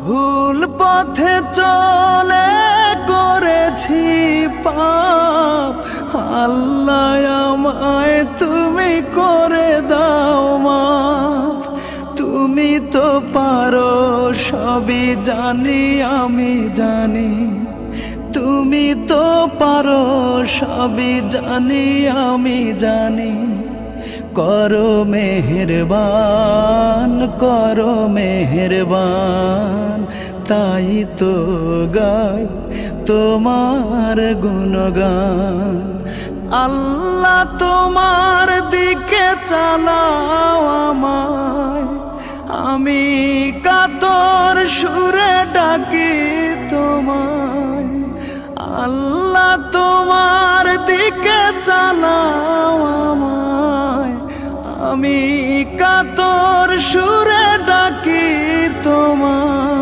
ভুল পথে চলে করেছি পাপ, আল্লাহ আমায় তুমি করে দাও মাফ। তুমি তো পারো সবই জানি আমি জানি, তুমি তো পারো সবই জানি আমি জানি। করো মেহেরবান, করো মেহেরবান, তাই তো গাই তোমার গুণগান। আল্লাহ তোমার দিকে চালাও আমায়, আমি কাতর সুরে ডাকি তোমায়। আল্লাহ তোমার দিকে চালাও আমায়, আমি কাতর সুরে ডাকি তোমায়।